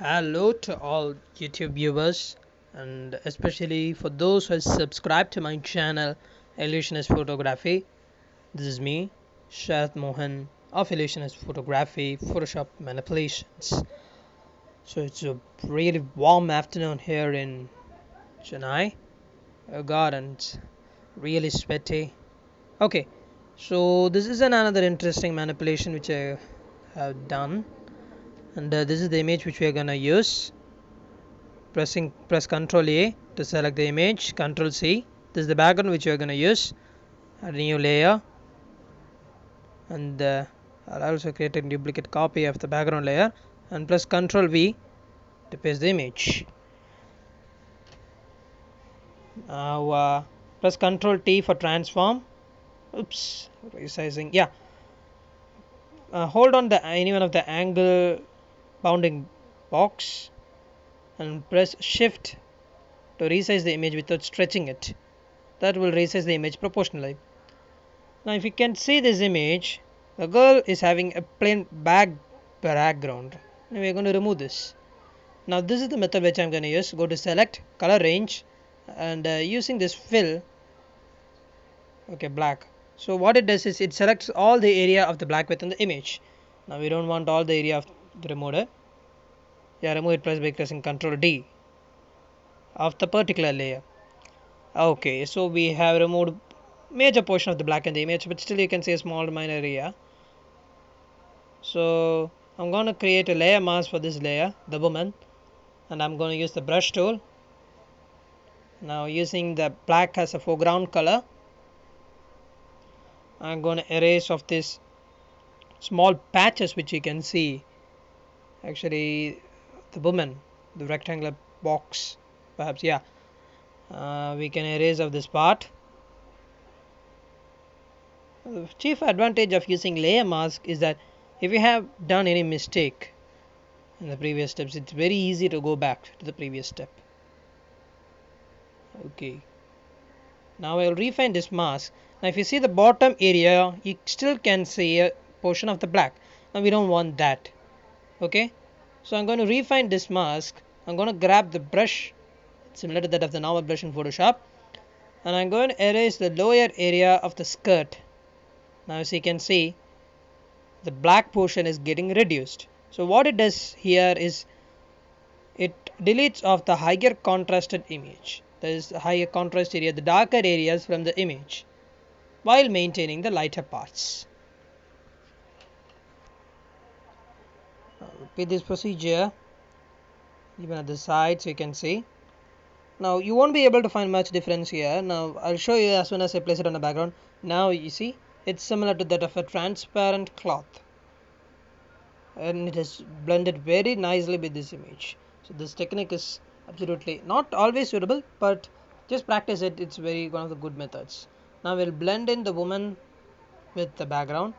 Hello to all YouTube viewers, and especially for those who have subscribed to my channel Illusionist Photography. This is me, Shahid Mohan of Illusionist Photography Photoshop Manipulations. So it's a really warm afternoon here in Chennai. Oh god, and it's really sweaty. Okay, so this is another interesting manipulation which I have done, and this is the image which we are gonna use. Press Ctrl A to select the image, Ctrl C. This is the background which we are going to use. Add a new layer, and I'll also create a duplicate copy of the background layer and press Ctrl V to paste the image. Now press Ctrl T for transform. Oops, resizing. Yeah, hold on the any one of the angle bounding box and press Shift to resize the image without stretching it. That will resize the image proportionally. Now if you can see this image, the girl is having a plain background. Now we are going to remove this. Now this is the method which I am going to use. Go to select, color range, and using this fill, okay, black. So what it does is it selects all the area of the black within the image. Now we don't want all the area of the remover. Yeah, remove it by pressing Ctrl D of the particular layer. Okay, so we have removed major portion of the black in the image, but still you can see a small minor area. So I'm going to create a layer mask for this layer, the woman, and I'm going to use the brush tool. Now using the black as a foreground color, I'm going to erase off this small patches which you can see. Actually, the woman, the rectangular box, perhaps, yeah. We can erase of this part. The chief advantage of using layer mask is that if you have done any mistake in the previous steps, it's very easy to go back to the previous step. Okay, now I'll refine this mask. Now if you see the bottom area, you still can see a portion of the black. Now we don't want that. Okay, so I'm going to refine this mask. I'm going to grab the brush similar to that of the normal brush in Photoshop, and I'm going to erase the lower area of the skirt. Now as you can see, the black portion is getting reduced. So what it does here is it deletes off the higher contrasted image. That is the higher contrast area, the darker areas from the image, while maintaining the lighter parts. Now repeat this procedure even at the sides, you can see. Now you won't be able to find much difference here. Now I'll show you as soon as I place it on the background. Now you see it's similar to that of a transparent cloth, and it is blended very nicely with this image. So this technique is absolutely not always suitable, but just practice it. It's very one of the good methods. Now we'll blend in the woman with the background.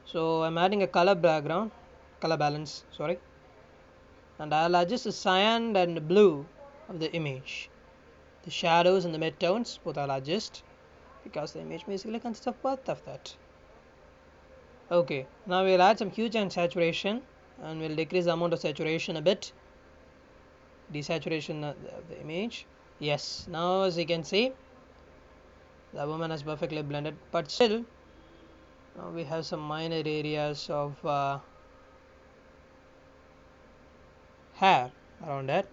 So I'm adding a color balance, sorry, and I'll adjust the cyan and blue of the image. The shadows and the midtones both I'll adjust, because the image basically consists of both of that. Okay, now we'll add some hue and saturation, and we'll decrease the amount of saturation a bit. Desaturation of the image. Yes, now as you can see, the woman is perfectly blended, but still now we have some minor areas of hair around that.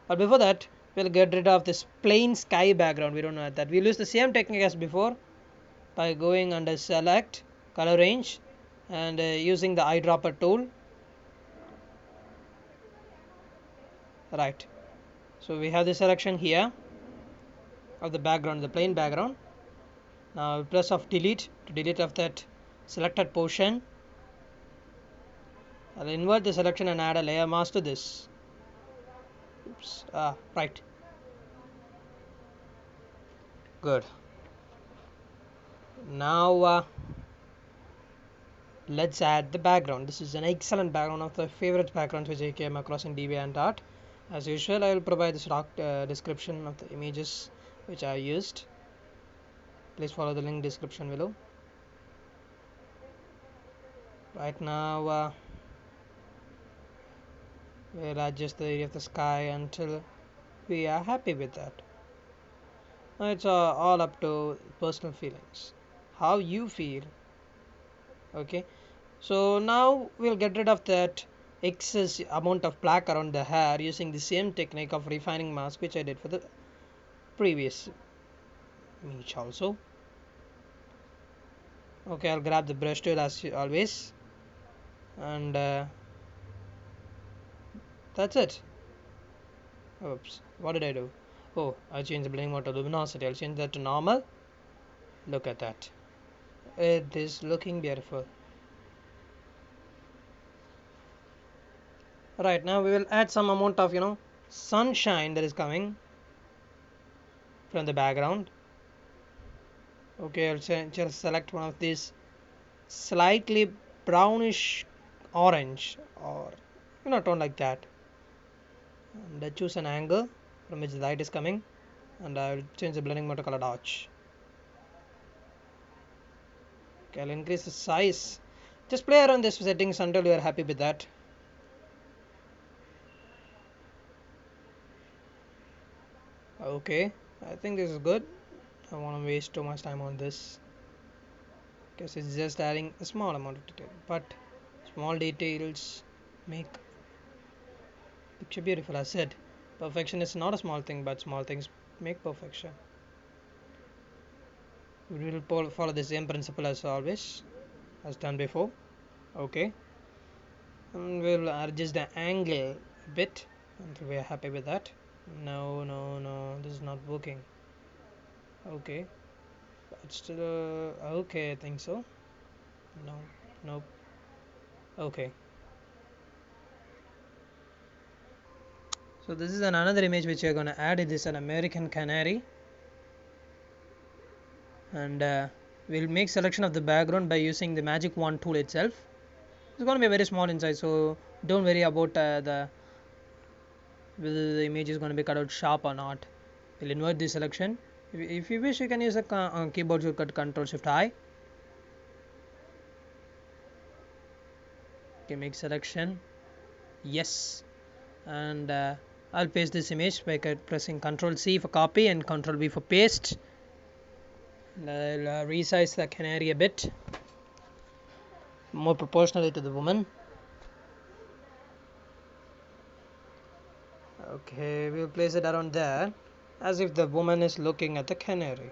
But before that, we'll get rid of this plain sky background. We don't know that. We'll use the same technique as before by going under select, color range, and using the eyedropper tool. Right, so we have the selection here of the background, the plain background. Now press of delete to delete of that selected portion. I'll invert the selection and add a layer mask to this. Oops, right, good. Now let's add the background. This is an excellent background, of the favorite backgrounds which I came across in DeviantArt. As usual, I will provide this description of the images which I used. Please follow the link description below. Right now We'll adjust the area of the sky until we are happy with that. Now it's all up to personal feelings, how you feel. Okay, so now we'll get rid of that excess amount of black around the hair using the same technique of refining mask which I did for the previous image also. Okay, I'll grab the brush tool as always, and that's it. Oops, what did I do? Oh, I changed the blending mode to luminosity. I'll change that to normal. Look at that, it is looking beautiful. Right, now we will add some amount of sunshine that is coming from the background. Okay, I'll just select one of these slightly brownish orange, or tone like that, and I choose an angle from which the light is coming, and I'll change the blending mode to color dodge. Okay, I'll increase the size. Just play around this settings until you are happy with that. Okay, I think this is good. I don't want to waste too much time on this because it's just adding a small amount of detail, but small details make picture beautiful. As said, perfection is not a small thing, but small things make perfection. We will follow the same principle as always, as done before. Okay, and we'll adjust the angle a bit until we are happy with that. No, no, no, this is not working. Okay, but still okay, I think so. No, nope. Okay, so this is another image which we are going to add. It is an American canary, and we'll make selection of the background by using the magic wand tool itself. It's going to be very small in size, so don't worry about whether the image is going to be cut out sharp or not. We'll invert the selection. If you wish, you can use a keyboard shortcut Control Shift I. Okay, make selection. Yes, and I'll paste this image by pressing Control C for copy and Control V for paste. And I'll resize the canary a bit more proportionally to the woman. Okay, we'll place it around there as if the woman is looking at the canary.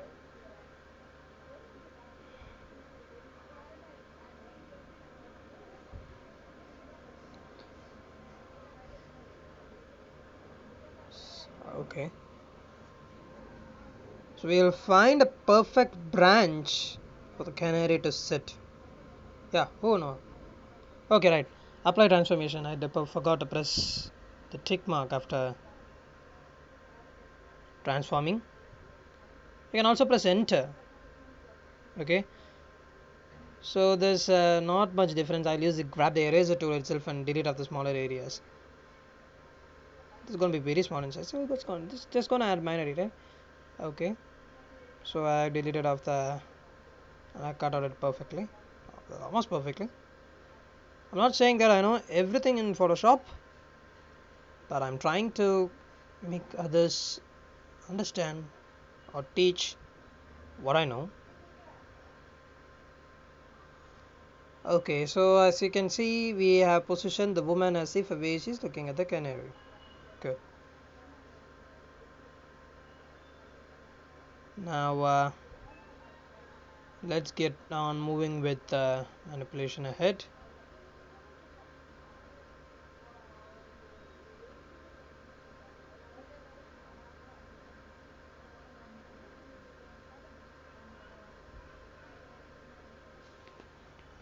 Okay, so we'll find a perfect branch for the canary to sit. Yeah, oh no. Okay, right. Apply transformation. I forgot to press the tick mark after transforming. You can also press enter. Okay, so there's not much difference. I'll grab the eraser tool itself and delete off the smaller areas. This is going to be very small in size, so that's going just going to add minor detail. Okay, so I deleted off the I cut out it perfectly, almost perfectly. I'm not saying that I know everything in Photoshop, but I'm trying to make others understand or teach what I know. Okay, so as you can see, we have positioned the woman as if away she's looking at the canary. Good. Now let's get on moving with manipulation ahead.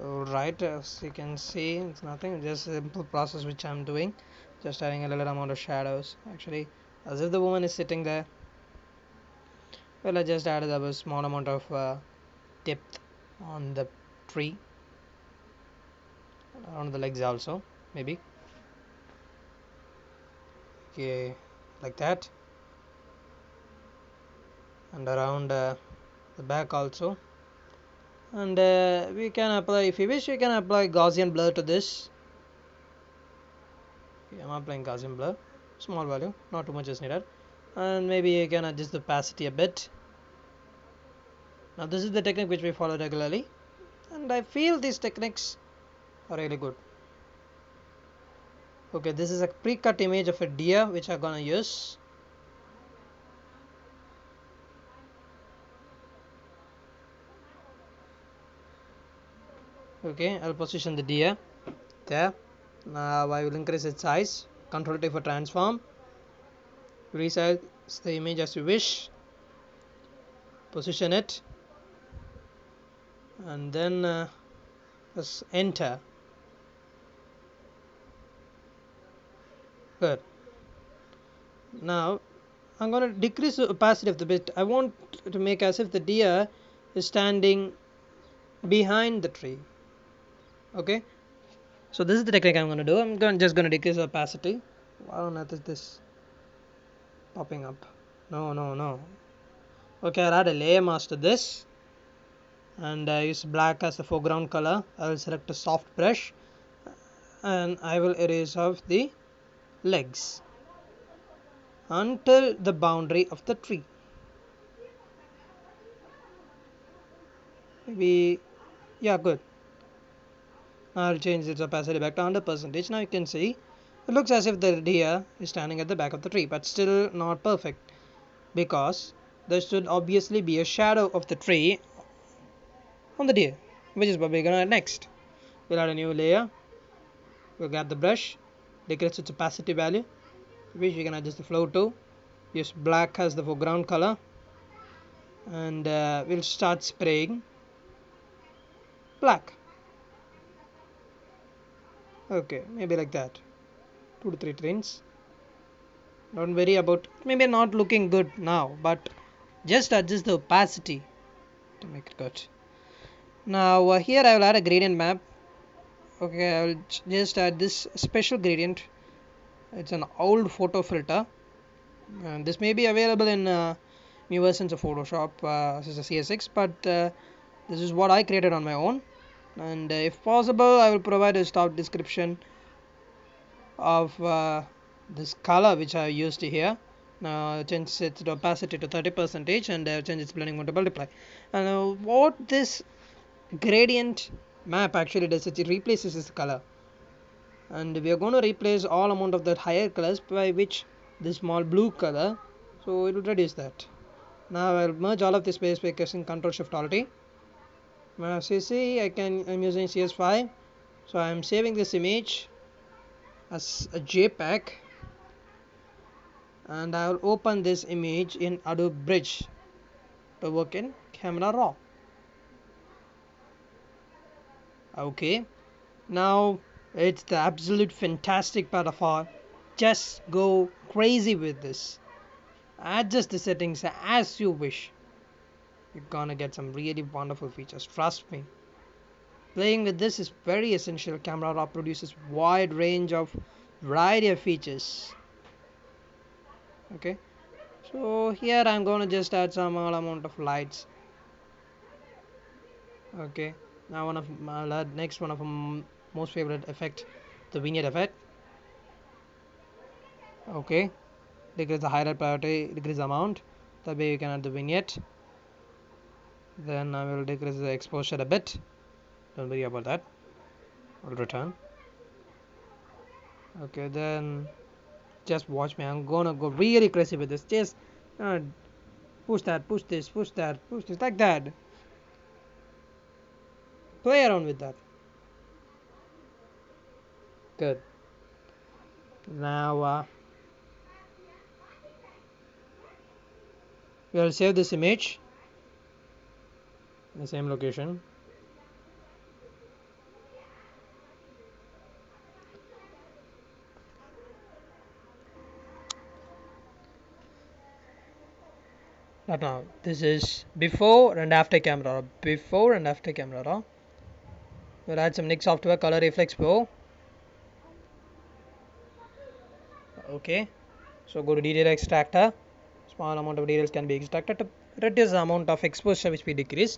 Alright, as you can see, it's nothing, just a simple process which I'm doing, just adding a little amount of shadows, actually as if the woman is sitting there. Well, I just added a small amount of depth on the tree, around the legs also, maybe. Okay, like that, and around the back also. And we can apply, if you wish, you can apply Gaussian blur to this. I'm applying Gaussian blur, small value, not too much is needed, and maybe you can adjust the opacity a bit. Now this is the technique which we follow regularly, and I feel these techniques are really good. Okay, this is a pre-cut image of a deer which I'm gonna use. Okay, I'll position the deer there. Now I will increase its size. Control T for transform. Resize the image as you wish. Position it, and then just enter. Good. Now I'm going to decrease the opacity of the bit. I want to make as if the deer is standing behind the tree. Okay. So this is the technique I'm going to do. Just going to decrease the opacity. Why on earth is this popping up? No. Okay, I'll add a layer mask to this, and I use black as the foreground color. I will select a soft brush, and I will erase off the legs until the boundary of the tree. Maybe, yeah, good. Now I'll change its opacity back to 100%. Now you can see it looks as if the deer is standing at the back of the tree, but still not perfect, because there should obviously be a shadow of the tree on the deer, which is what we're gonna add next. We'll add a new layer. We'll grab the brush, decrease its opacity value, which we can adjust the flow to. Use black as the foreground color, and we'll start spraying black. Okay, maybe like that. 2 to 3 trains. Don't worry about maybe not looking good now, but just adjust the opacity to make it good. Now here I will add a gradient map. Okay, I will just add this special gradient. It's an old photo filter, and this may be available in new versions of Photoshop, such as CS6, but this is what I created on my own, and if possible I will provide a top description of this color which I used here. Now change its opacity to 30% and change its blending mode to multiply. And what this gradient map actually does is it replaces this color, and we are going to replace all amount of that higher colors by which this small blue color, so it will reduce that. Now I'll merge all of this space by pressing Ctrl Shift Alt T. Now as you see, I'm using CS5, so I'm saving this image as a JPEG, and I will open this image in Adobe Bridge to work in Camera Raw. Okay, now it's the absolute fantastic part of all. Just go crazy with this. Adjust the settings as you wish. You're gonna get some really wonderful features. Trust me. Playing with this is very essential. Camera Raw produces wide range of variety of features. Okay, so here I'm gonna just add some small amount of lights. Okay, now I'll add next one of my most favorite effect, the vignette effect. Okay, decrease the highlight priority, decrease the amount, that way you can add the vignette. Then I will decrease the exposure a bit, don't worry about that. I'll return. Okay, then just watch me, I'm gonna go really crazy with this. Just push that, push this, push that, push this, like that. Play around with that. Good. Now we will save this image in the same location. Now this is before and after camera. Before and after camera. We'll add some next software, color reflex pro. Okay, so go to detail extractor. Small amount of details can be extracted to reduce the amount of exposure which we decrease.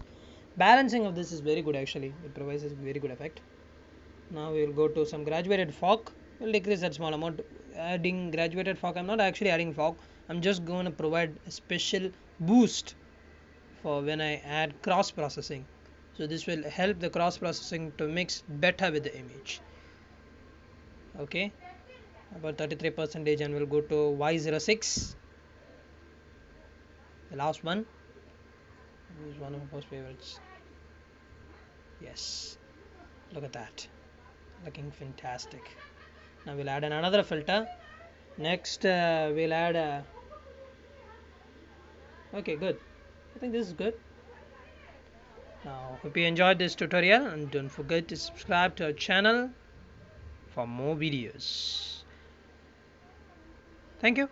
Balancing of this is very good actually. It provides a very good effect. Now we will go to some graduated fog. We'll decrease that small amount. Adding graduated fog, I'm not actually adding fog, I'm just going to provide a special boost for when I add cross processing. So this will help the cross processing to mix better with the image. Okay, about 33%, and we'll go to Y06, the last one. This is one of my most favorites. Yes, look at that, looking fantastic. Now we'll add another filter. Next we'll add okay, good. I think this is good. Now hope you enjoyed this tutorial, and don't forget to subscribe to our channel for more videos. Thank you.